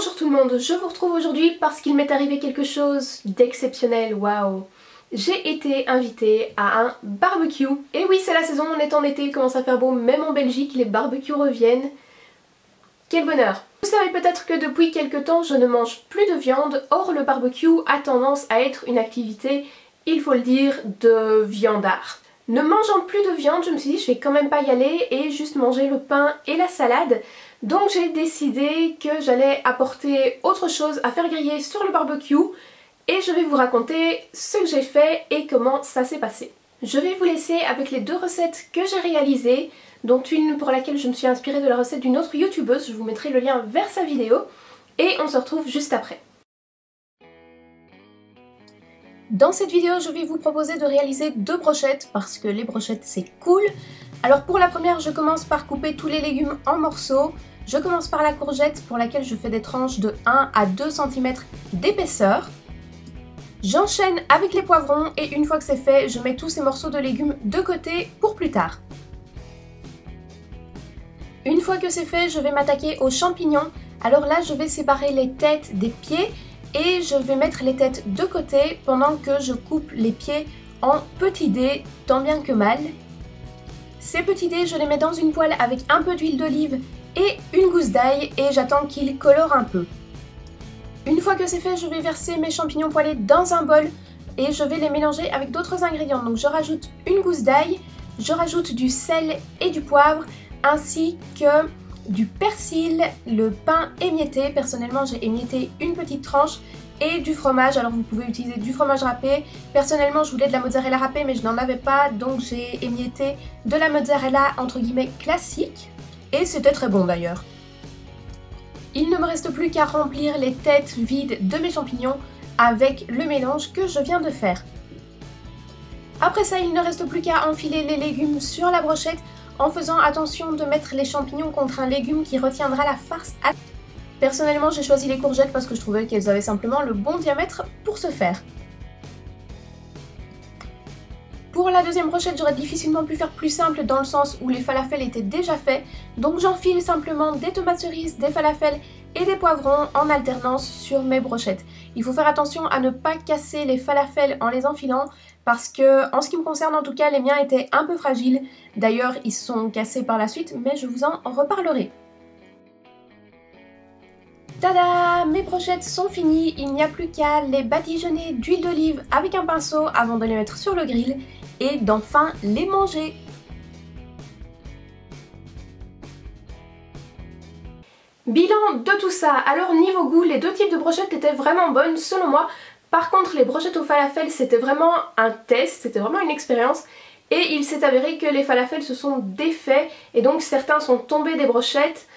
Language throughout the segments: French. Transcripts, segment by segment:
Bonjour tout le monde, je vous retrouve aujourd'hui parce qu'il m'est arrivé quelque chose d'exceptionnel, waouh. J'ai été invitée à un barbecue. Et oui, c'est la saison, on est en été, il commence à faire beau, même en Belgique, les barbecues reviennent. Quel bonheur! Vous savez peut-être que depuis quelques temps, je ne mange plus de viande, or le barbecue a tendance à être une activité, il faut le dire, de viandard. Ne mangeant plus de viande, je me suis dit je vais quand même pas y aller et juste manger le pain et la salade. Donc j'ai décidé que j'allais apporter autre chose à faire griller sur le barbecue et je vais vous raconter ce que j'ai fait et comment ça s'est passé. Je vais vous laisser avec les deux recettes que j'ai réalisées, dont une pour laquelle je me suis inspirée de la recette d'une autre youtubeuse, je vous mettrai le lien vers sa vidéo et on se retrouve juste après. Dans cette vidéo, je vais vous proposer de réaliser deux brochettes parce que les brochettes c'est cool. Alors pour la première, je commence par couper tous les légumes en morceaux. Je commence par la courgette pour laquelle je fais des tranches de 1 à 2 cm d'épaisseur. J'enchaîne avec les poivrons et une fois que c'est fait, je mets tous ces morceaux de légumes de côté pour plus tard. Une fois que c'est fait, je vais m'attaquer aux champignons. Alors là, je vais séparer les têtes des pieds et je vais mettre les têtes de côté pendant que je coupe les pieds en petits dés, tant bien que mal. Ces petits dés, je les mets dans une poêle avec un peu d'huile d'olive et une gousse d'ail et j'attends qu'ils colorent un peu. Une fois que c'est fait, je vais verser mes champignons poêlés dans un bol et je vais les mélanger avec d'autres ingrédients. Donc je rajoute une gousse d'ail, je rajoute du sel et du poivre ainsi que du persil, le pain émietté. Personnellement, j'ai émietté une petite tranche et du fromage. Alors vous pouvez utiliser du fromage râpé. Personnellement, je voulais de la mozzarella râpée mais je n'en avais pas, donc j'ai émietté de la mozzarella entre guillemets classique. Et c'était très bon d'ailleurs. Il ne me reste plus qu'à remplir les têtes vides de mes champignons avec le mélange que je viens de faire. Après ça, il ne reste plus qu'à enfiler les légumes sur la brochette en faisant attention de mettre les champignons contre un légume qui retiendra la farce. Personnellement, j'ai choisi les courgettes parce que je trouvais qu'elles avaient simplement le bon diamètre pour ce faire. Pour la deuxième brochette, j'aurais difficilement pu faire plus simple dans le sens où les falafels étaient déjà faits. Donc j'enfile simplement des tomates cerises, des falafels et des poivrons en alternance sur mes brochettes. Il faut faire attention à ne pas casser les falafels en les enfilant parce que, en ce qui me concerne en tout cas, les miens étaient un peu fragiles. D'ailleurs, ils sont cassés par la suite, mais je vous en reparlerai. Tada! Mes brochettes sont finies, il n'y a plus qu'à les badigeonner d'huile d'olive avec un pinceau avant de les mettre sur le grill et d'enfin les manger. Bilan de tout ça, alors niveau goût, les deux types de brochettes étaient vraiment bonnes selon moi. Par contre, les brochettes au falafel, c'était vraiment un test, c'était vraiment une expérience. Et il s'est avéré que les falafels se sont défaits et donc certains sont tombés des brochettes.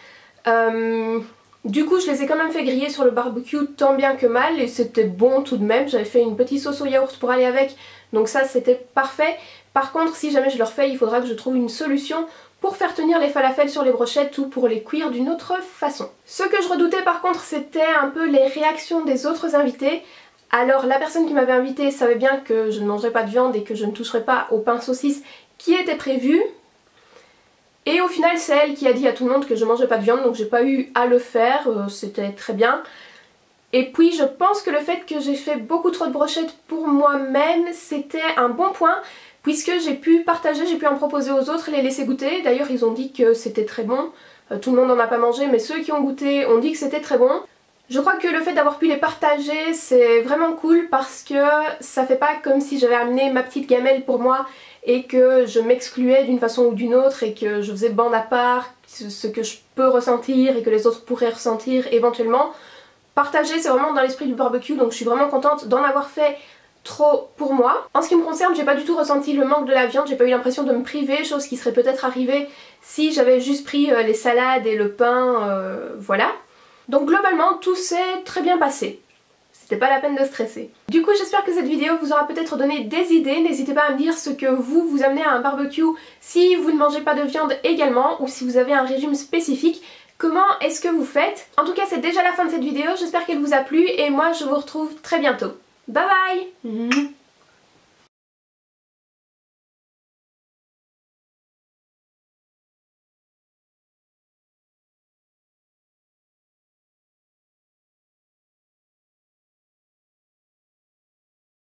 Du coup, je les ai quand même fait griller sur le barbecue tant bien que mal et c'était bon tout de même. J'avais fait une petite sauce au yaourt pour aller avec, donc ça c'était parfait. Par contre, si jamais je le refais, il faudra que je trouve une solution pour faire tenir les falafels sur les brochettes ou pour les cuire d'une autre façon. Ce que je redoutais par contre, c'était un peu les réactions des autres invités. Alors la personne qui m'avait invitée savait bien que je ne mangerais pas de viande et que je ne toucherais pas au pain saucisse qui était prévu. Et au final c'est elle qui a dit à tout le monde que je mangeais pas de viande, donc j'ai pas eu à le faire, c'était très bien. Et puis je pense que le fait que j'ai fait beaucoup trop de brochettes pour moi-même, c'était un bon point, puisque j'ai pu partager, j'ai pu en proposer aux autres, les laisser goûter. D'ailleurs ils ont dit que c'était très bon, tout le monde n'en a pas mangé, mais ceux qui ont goûté ont dit que c'était très bon. Je crois que le fait d'avoir pu les partager, c'est vraiment cool parce que ça fait pas comme si j'avais amené ma petite gamelle pour moi et que je m'excluais d'une façon ou d'une autre et que je faisais bande à part, ce que je peux ressentir et que les autres pourraient ressentir éventuellement. Partager, c'est vraiment dans l'esprit du barbecue, donc je suis vraiment contente d'en avoir fait trop pour moi. En ce qui me concerne, j'ai pas du tout ressenti le manque de la viande, j'ai pas eu l'impression de me priver, chose qui serait peut-être arrivée si j'avais juste pris les salades et le pain, voilà. Donc globalement, tout s'est très bien passé. C'était pas la peine de stresser. Du coup, j'espère que cette vidéo vous aura peut-être donné des idées. N'hésitez pas à me dire ce que vous amenez à un barbecue si vous ne mangez pas de viande également ou si vous avez un régime spécifique. Comment est-ce que vous faites? En tout cas, c'est déjà la fin de cette vidéo. J'espère qu'elle vous a plu et moi, je vous retrouve très bientôt. Bye bye!